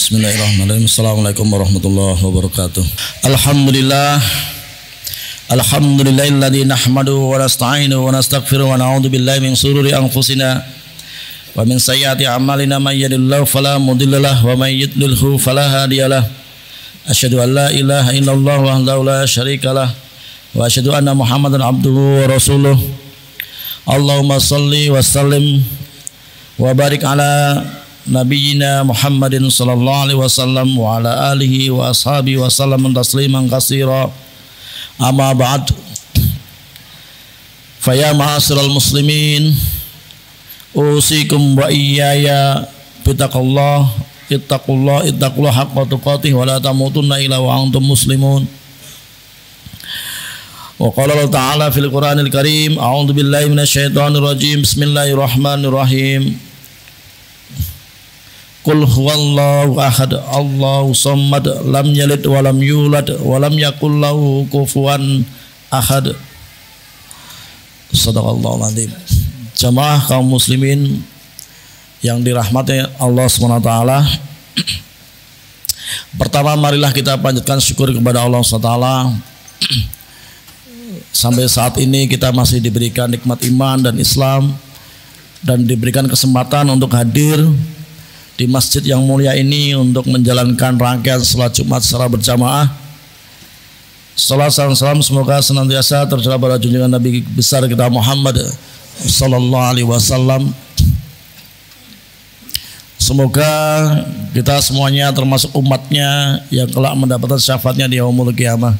Bismillahirrahmanirrahim. Assalamualaikum warahmatullahi wabarakatuh. Alhamdulillahilladzi nahmaduhu wa nasta'inuhu wa nastaghfiruhu wa na'udzu billahi min shururi anfusina wa min sayyiati a'malina may yahdihillahu fala mudhillalah wa may yudlilhu fala hadiyalah. Asyhadu an la ilaha illallah wahdahu la syarikalah wa asyhadu anna Muhammadan abduhu wa rasuluh. Allahumma shalli wa sallim wa barik ala Nabiyyina Muhammadin sallallahu alaihi wasallam wa ala alihi wa ashabihi wa sallam tasliman katsira. Amma ba'd. Fa ya ma'asyiral muslimin, usikum wa iyaya bittaqullah, ittaqullah haqqa tuqatih wa la tamutunna illa wa antum muslimun. Wa qala Allah ta'ala fil Qur'anil Karim, a'udzu billahi minasyaitonir rajim. Bismillahirrahmanirrahim. Qul huwallahu ahad, Allahu shammad, lam yalid wa lam yulad wa lam yakul lahu kufuwan ahad. Shadaqallahul azim. Jamaah kaum muslimin yang dirahmati Allah SWT, pertama marilah kita panjatkan syukur kepada Allah SWT. Sampai saat ini kita masih diberikan nikmat iman dan Islam dan diberikan kesempatan untuk hadir di masjid yang mulia ini untuk menjalankan rangkaian salat Jumat secara berjamaah. Salat dan salam semoga senantiasa tercurah pada junjungan Nabi besar kita Muhammad sallallahu alaihi wasallam. Semoga kita semuanya termasuk umatnya yang kelak mendapatkan syafaatnya di yaumul qiyamah.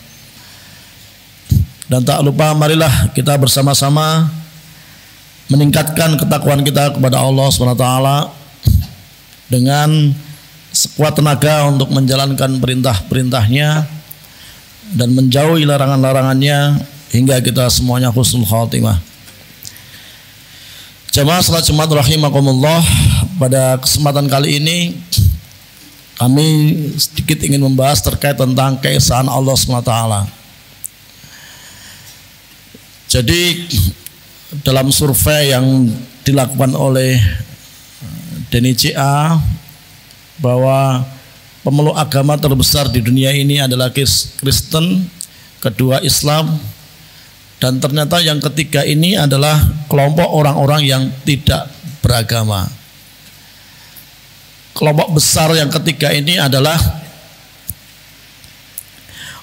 Dan tak lupa marilah kita bersama-sama meningkatkan ketakwaan kita kepada Allah SWT dengan sekuat tenaga untuk menjalankan perintah-perintahnya dan menjauhi larangan-larangannya hingga kita semuanya husnul khatimah. Jamaah salat Jumat rahimakumullah, pada kesempatan kali ini kami sedikit ingin membahas terkait tentang keesaan Allah SWT. Jadi dalam survei yang dilakukan oleh DNICA bahwa pemeluk agama terbesar di dunia ini adalah Kristen, kedua Islam, dan ternyata yang ketiga ini adalah kelompok orang-orang yang tidak beragama. Kelompok besar yang ketiga ini adalah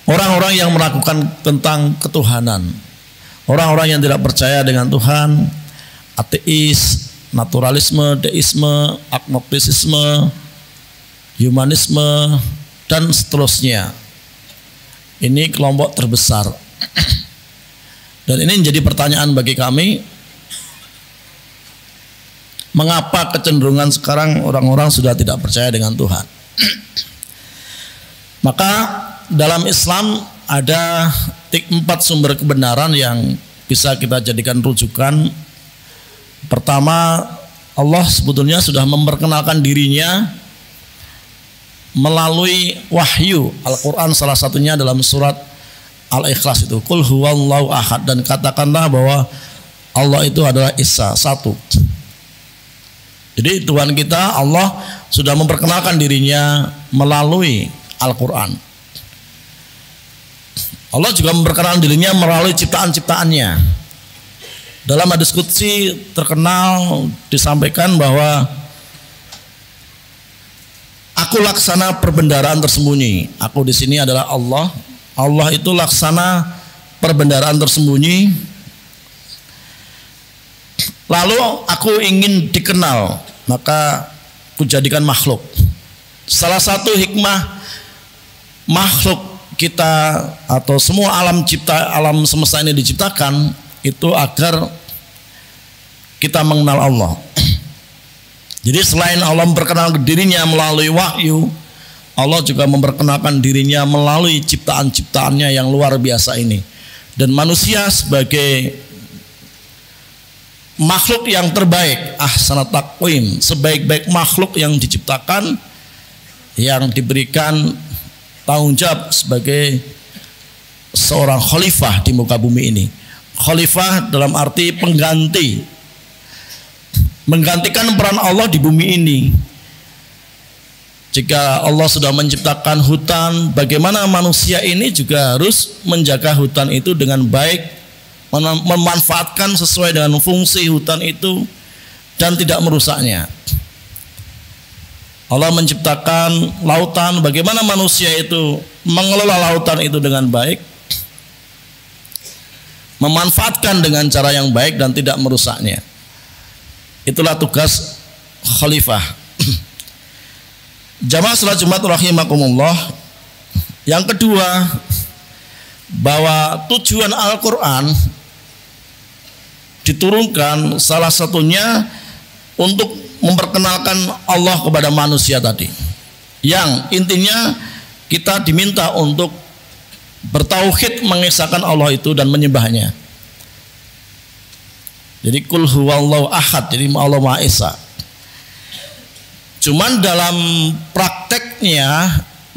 orang-orang yang melakukan tentang ketuhanan, orang-orang yang tidak percaya dengan Tuhan, ateis, naturalisme, deisme, agnostisisme, humanisme, dan seterusnya. Ini kelompok terbesar. Dan ini menjadi pertanyaan bagi kami, mengapa kecenderungan sekarang orang-orang sudah tidak percaya dengan Tuhan? Maka dalam Islam ada 4 sumber kebenaran yang bisa kita jadikan rujukan. Pertama, Allah sebetulnya sudah memperkenalkan dirinya melalui wahyu Al-Quran, salah satunya dalam surat Al-Ikhlas itu, Qul huwallahu ahad, dan katakanlah bahwa Allah itu adalah Esa, satu. Jadi Tuhan kita Allah sudah memperkenalkan dirinya melalui Al-Quran. Allah juga memperkenalkan dirinya melalui ciptaan-ciptaannya. Dalam hadis qudsi terkenal disampaikan bahwa aku laksana perbendaharaan tersembunyi. Aku di sini adalah Allah. Allah itu laksana perbendaharaan tersembunyi. Lalu aku ingin dikenal, maka kujadikan makhluk. Salah satu hikmah makhluk kita atau semua alam semesta ini diciptakan itu agar kita mengenal Allah. Jadi selain Allah memperkenalkan dirinya melalui wahyu, Allah juga memperkenalkan dirinya melalui ciptaan-ciptaannya yang luar biasa ini. Dan manusia sebagai makhluk yang terbaik, ahsanat taqwim, sebaik-baik makhluk yang diciptakan, yang diberikan tanggung jawab sebagai seorang khalifah di muka bumi ini. Khalifah dalam arti pengganti, menggantikan peran Allah di bumi ini. Jika Allah sudah menciptakan hutan, bagaimana manusia ini juga harus menjaga hutan itu dengan baik, memanfaatkan sesuai dengan fungsi hutan itu dan tidak merusaknya. Allah menciptakan lautan, bagaimana manusia itu mengelola lautan itu dengan baik, memanfaatkan dengan cara yang baik dan tidak merusaknya. Itulah tugas khalifah. Jamaah salat Jumat rahimakumullah. Yang kedua, bahwa tujuan Al-Quran diturunkan salah satunya untuk memperkenalkan Allah kepada manusia tadi, yang intinya kita diminta untuk bertauhid, mengesahkan Allah itu dan menyembahnya. Jadi kul huwallahu ahad, jadi Allah Maha Esa. Cuman dalam prakteknya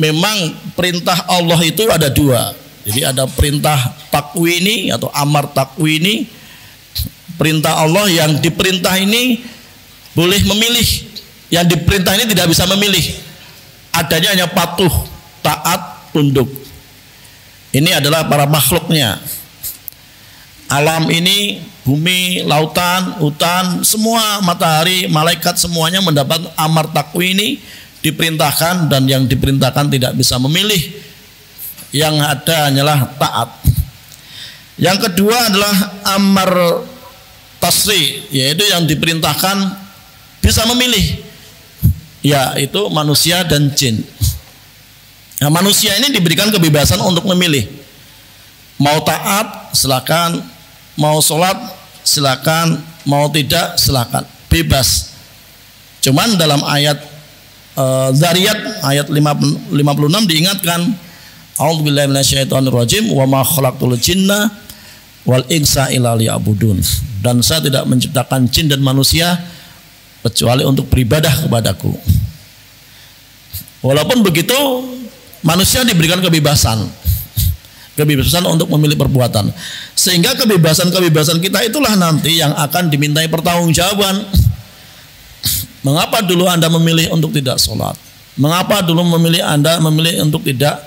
memang perintah Allah itu ada dua. Jadi ada perintah takwini atau amar takwini. Perintah Allah yang diperintah ini boleh memilih, yang diperintah ini tidak bisa memilih. Adanya hanya patuh, taat, tunduk. Ini adalah para makhluknya. Alam ini, bumi, lautan, hutan, semua, matahari, malaikat, semuanya mendapat amar takwini, diperintahkan, dan yang diperintahkan tidak bisa memilih. Yang ada hanyalah taat. Yang kedua adalah amar tasri, yaitu yang diperintahkan bisa memilih, yaitu manusia dan jin. Nah, manusia ini diberikan kebebasan untuk memilih, mau taat silakan, mau sholat silakan, mau tidak silakan, bebas. Cuman dalam ayat Zariyat ayat 56 diingatkan, a'udzubillahi minasyaitonirrajim, wa ma khalaqtul jinna wal insa illa liya'budun. Dan saya tidak menciptakan jin dan manusia kecuali untuk beribadah kepadaku. Walaupun begitu, manusia diberikan kebebasan untuk memilih perbuatan, sehingga kebebasan kita itulah nanti yang akan dimintai pertanggungjawaban. Mengapa dulu Anda memilih untuk tidak sholat? Mengapa dulu Anda memilih untuk tidak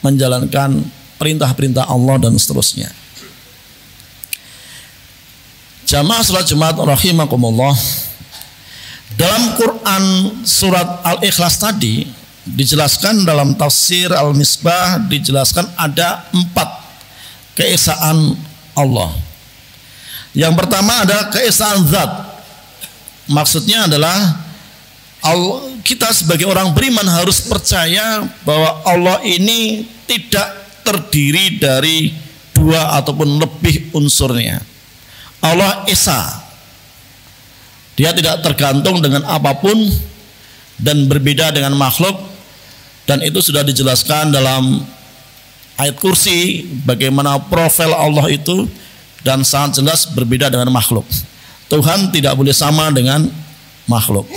menjalankan perintah-perintah Allah dan seterusnya? Jamaah salat Jumat rahimakumullah, dalam Quran surat Al-Ikhlas tadi dijelaskan, dalam tafsir Al-Misbah dijelaskan ada 4 keesaan Allah. Yang pertama ada keesaan zat. Maksudnya adalah kita sebagai orang beriman harus percaya bahwa Allah ini tidak terdiri dari 2 ataupun lebih unsurnya. Allah Esa, dia tidak tergantung dengan apapun dan berbeda dengan makhluk, dan itu sudah dijelaskan dalam ayat kursi bagaimana profil Allah itu, dan sangat jelas berbeda dengan makhluk. Tuhan tidak boleh sama dengan makhluk.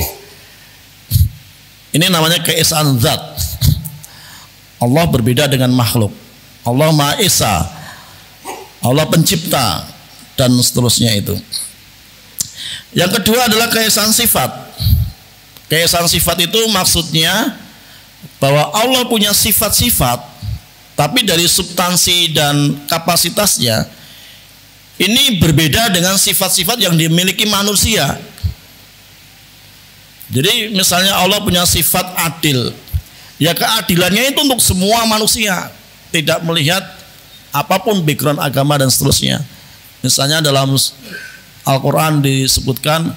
Ini namanya keesaan zat. Allah berbeda dengan makhluk. Allah Maha Esa, Allah pencipta, dan seterusnya itu. Yang kedua adalah keesaan sifat. Keesaan sifat itu maksudnya bahwa Allah punya sifat-sifat, tapi dari substansi dan kapasitasnya ini berbeda dengan sifat-sifat yang dimiliki manusia. Jadi misalnya Allah punya sifat adil, ya keadilannya itu untuk semua manusia, tidak melihat apapun background agama dan seterusnya. Misalnya dalam Al-Quran disebutkan,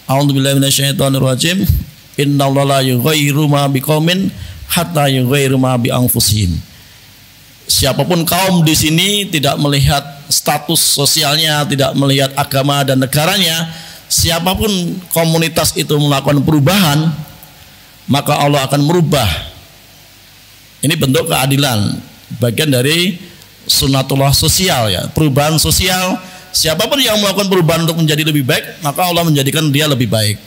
a'udzubillahi minasyaitonirrajim, innallaha la yughayyiru ma biqaumin hatta yughayyiru ma bi anfusihim. Siapapun kaum di sini tidak melihat status sosialnya, tidak melihat agama dan negaranya, siapapun komunitas itu melakukan perubahan, maka Allah akan merubah. Ini bentuk keadilan, bagian dari sunnatullah sosial, ya, perubahan sosial. Siapapun yang melakukan perubahan untuk menjadi lebih baik, maka Allah menjadikan dia lebih baik.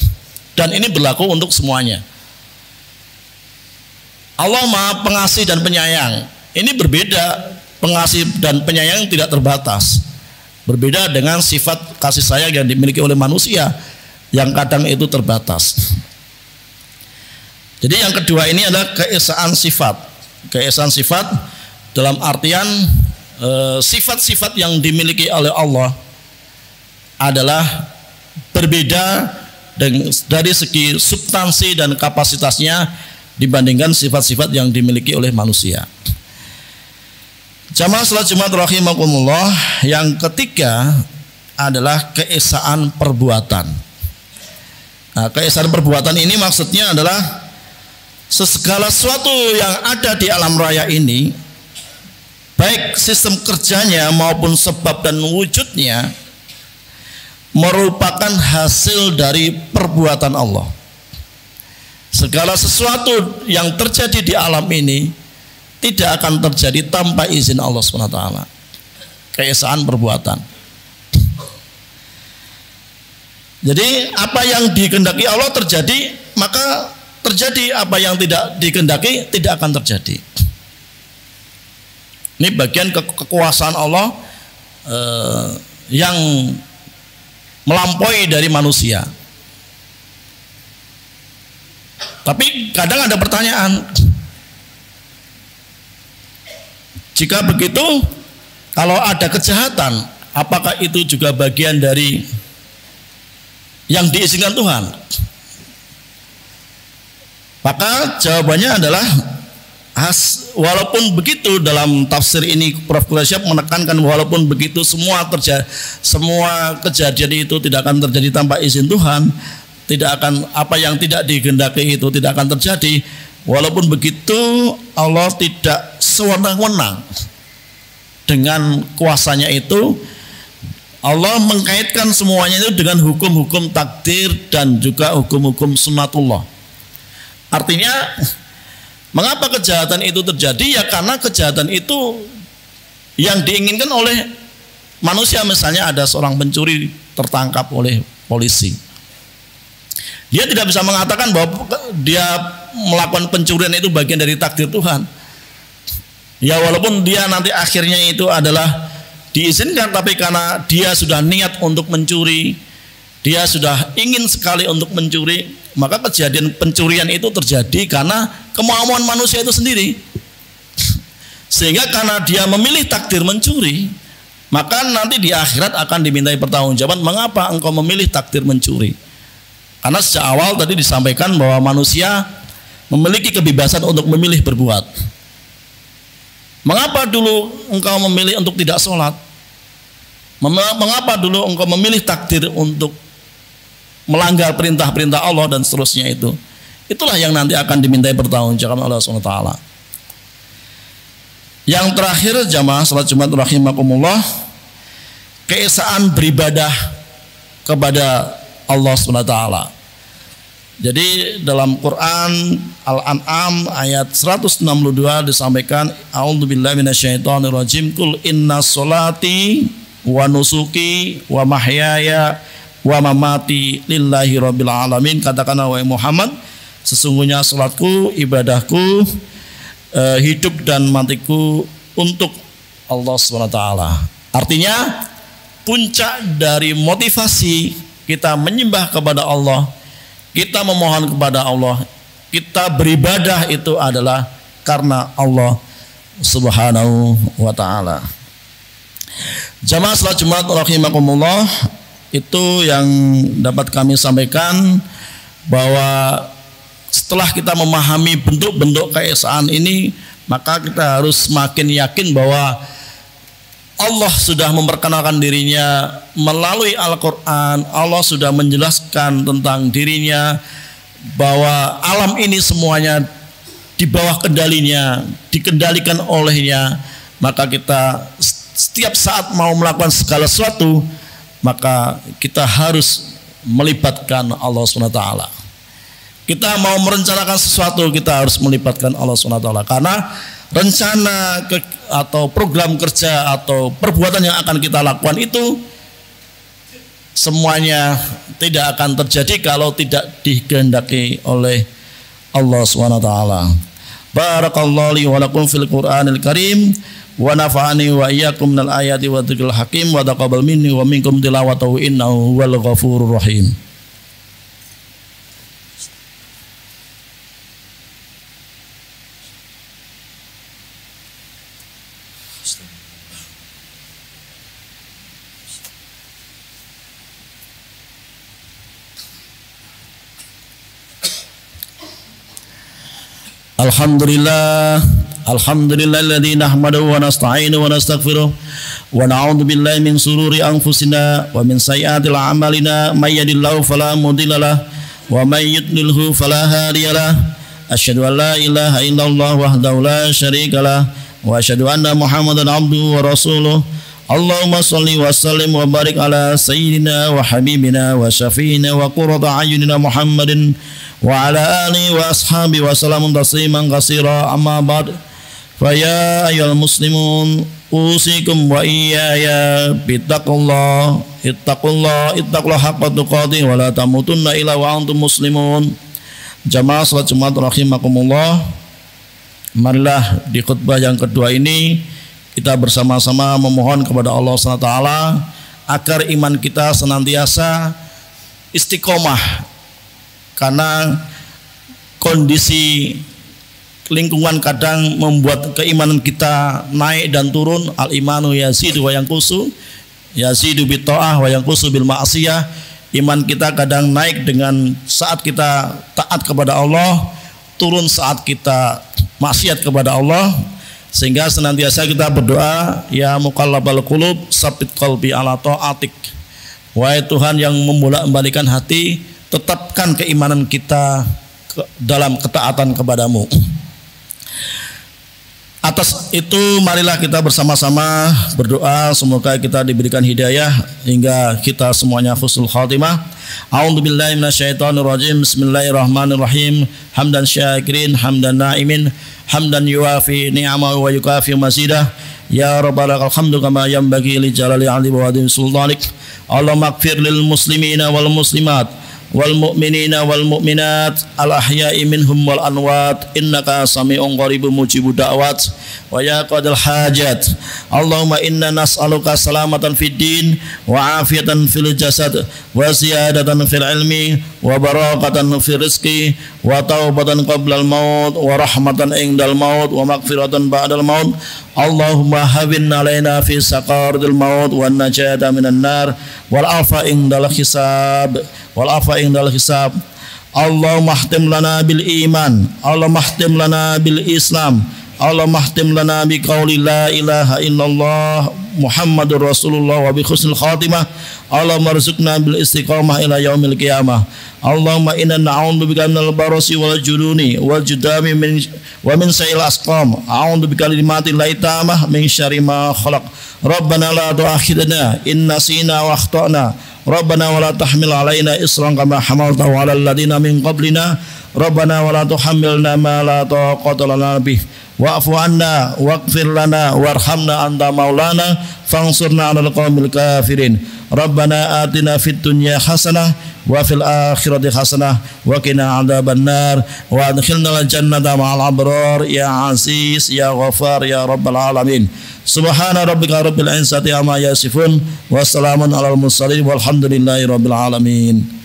Dan ini berlaku untuk semuanya. Allah Maha Pengasih dan Penyayang. Ini berbeda, pengasih dan penyayang tidak terbatas. Berbeda dengan sifat kasih sayang yang dimiliki oleh manusia, yang kadang itu terbatas. Jadi yang kedua ini adalah keesaan sifat. Keesaan sifat dalam artian sifat-sifat yang dimiliki oleh Allah adalah berbeda dari segi substansi dan kapasitasnya dibandingkan sifat-sifat yang dimiliki oleh manusia. Jamaah salat Jumat rahimakumullah, yang ketiga adalah keesaan perbuatan. Nah, keesaan perbuatan ini maksudnya adalah segala sesuatu yang ada di alam raya ini, baik sistem kerjanya maupun sebab dan wujudnya, merupakan hasil dari perbuatan Allah. Segala sesuatu yang terjadi di alam ini tidak akan terjadi tanpa izin Allah SWT. Keesaan perbuatan. Jadi apa yang dikehendaki Allah terjadi, maka terjadi. Apa yang tidak dikehendaki tidak akan terjadi. Ini bagian kekuasaan Allah yang melampaui dari manusia. Tapi kadang ada pertanyaan, jika begitu, kalau ada kejahatan, apakah itu juga bagian dari yang diizinkan Tuhan? Maka jawabannya adalah walaupun begitu, dalam tafsir ini Prof. Quraisyab menekankan walaupun begitu semua kejadian itu tidak akan terjadi tanpa izin Tuhan, tidak akan, apa yang tidak dikehendaki itu tidak akan terjadi. Walaupun begitu, Allah tidak sewenang-wenang dengan kuasanya itu. Allah mengkaitkan semuanya itu dengan hukum-hukum takdir dan juga hukum-hukum sunnatullah. Artinya, mengapa kejahatan itu terjadi? Ya karena kejahatan itu yang diinginkan oleh manusia. Misalnya ada seorang pencuri tertangkap oleh polisi, dia tidak bisa mengatakan bahwa dia melakukan pencurian itu bagian dari takdir Tuhan. Ya walaupun dia nanti akhirnya itu adalah diizinkan, tapi karena dia sudah niat untuk mencuri, dia sudah ingin sekali untuk mencuri, maka kejadian pencurian itu terjadi karena kemauan manusia itu sendiri. Sehingga karena dia memilih takdir mencuri, maka nanti di akhirat akan dimintai pertanggungjawaban, mengapa engkau memilih takdir mencuri? Karena sejak awal tadi disampaikan bahwa manusia memiliki kebebasan untuk memilih berbuat. Mengapa dulu engkau memilih untuk tidak sholat? Mengapa dulu engkau memilih takdir untuk melanggar perintah-perintah Allah dan seterusnya itu? Itulah yang nanti akan dimintai pertanggungjawaban oleh Allah SWT. Yang terakhir, jamaah salat Jumat rahimakumullah, keesaan beribadah kepada Allah SWT. Jadi dalam Quran Al-An'am ayat 162 disampaikan, a'udzubillahi minasyaitonirrajim, qul inna sholati wa nusuki wa mahyaya wa mamati lillahi rabbil alamin. Katakanlah wahai Muhammad, sesungguhnya salatku, ibadahku, hidup dan matiku untuk Allah SWT. Artinya puncak dari motivasi kita menyembah kepada Allah, kita memohon kepada Allah, kita beribadah itu adalah karena Allah Subhanahu wa ta'ala. Jamaah salat Jumat rahimakumullah, itu yang dapat kami sampaikan, bahwa setelah kita memahami bentuk-bentuk keesaan ini, maka kita harus semakin yakin bahwa Allah sudah memperkenalkan dirinya melalui Al-Quran. Allah sudah menjelaskan tentang dirinya, bahwa alam ini semuanya di bawah kendalinya, dikendalikan olehnya. Maka kita setiap saat mau melakukan segala sesuatu, maka kita harus melibatkan Allah SWT. Kita mau merencanakan sesuatu, kita harus melibatkan Allah SWT. Karena rencana atau program kerja atau perbuatan yang akan kita lakukan itu semuanya tidak akan terjadi kalau tidak dikehendaki oleh Allah SWT. Barakallahu li wa lakum fil Qur'anil Karim wa nafa'ani wa iyyakum minal ayati wa dzikril hakim wa taqabbal minni wa minkum tilawatahu innahu huwal ghafurur rahim. Alhamdulillah, alhamdulillahilladzi nahmaduhu wa nasta'inuhu wa nastaghfiruh wa na'udzu billahi min shururi anfusina wa min sayyiati a'malina may yahdihillahu fala mudhillalah wa may yudlilhu fala hadiyalah. Asyhadu an la ilaha illallah wahdahu la syarikalah wa asyhadu anna Muhammadan abduhu wa rasuluh. Allahumma shalli wa sallim wa barik ala sayyidina wa habibina wa syafi'ina wa qurrata a'yunina Muhammadin wa ala alihi wa ashabi wa salamun tasliman katsira. Amma ba'd, fa ya ayyuhal muslimun usikum wa iyaya bittaqullah ittaqullah haqqa tuqatih wa la tamutunna illa wa antum muslimun. Jamaah salat Jumat rahimakumullah, marilah di khutbah yang kedua ini kita bersama-sama memohon kepada Allah SWT agar iman kita senantiasa istiqomah, karena kondisi lingkungan kadang membuat keimanan kita naik dan turun. Al-imanu yazidu wa yanqusu, yazidu bit ta'ah wa yanqusu bil ma'siyah. Iman kita kadang naik dengan saat kita taat kepada Allah, turun saat kita maksiat kepada Allah. Sehingga senantiasa kita berdoa, ya muqallabal qulub tsabbit qalbi ala ta'atik. Wahai Tuhan yang membolak-balikan hati, tetapkan keimanan kita dalam ketaatan kepadamu. Atas itu marilah kita bersama-sama berdoa semoga kita diberikan hidayah hingga kita semuanya husnul khatimah. A'udzubillahi minasyaitonirrajim. Bismillahirrahmanirrahim. Hamdan syakirin, hamdan na'imin, hamdan yuwafi ni'amahu wa yukafi mazidah. Ya rabbana alhamdu kama yanbaghi li jalali 'azimi wa 'azimi sultanik. Allahumma ighfir lil muslimina wal muslimat wal mu'minina wal mu'minat al ahya'i minhum wal anwat innaka sami'un qaribun mujibud da'wat wa ya qadil hajat. Allahumma inna nas'aluka salamatan fid din wa afiatan fil jasad wa ziyadatan fil ilmi wa barakatan fil rizqi wa taubatan qablal maut wa rahmatan indal maut wa maghfiratan ba'dal maut. Allahumma hawwin alaina fi saqaratil maut wan najata minan nar wal afa indal hisab wal afa indal hisab. Allahumma ihtim lana bil iman, Allahumma ihtim lana bil islam, Allahumma ihtim lana bi qauli la ilaha illallah Muhammadur Rasulullah wa bi husnil khatimah. Allahumma rzuqna bil istiqamah ila yaumil qiyamah. Allahumma inna na'udzubika minal barasi wal jununi wal judami wa min sayil asqam. A'udzubika kalimatil la tamah min syarri ma khalaq. Rabbana la tu'akhidna in nasina wa akhtana. Rabbana wa la tahmil alaina isran kama hamaltahu 'alal ladina min qablina. Rabbana wa la tuhammilna ma la taqata lana bih. Wa'fu anna waghfir lana warhamna anta maulana fansurna 'alal qaumil kafirin. Rabbana atina fid dunya hasanah wa fil akhirati hasanah wa qina 'adzabannar wa adkhilnal jannata ma'al abrar ya aziz ya ghafar ya rabbal alamin. Subhana rabbika rabbil izzati amma yasifun wa salamun alal mursalin walhamdulillahi rabbil alamin.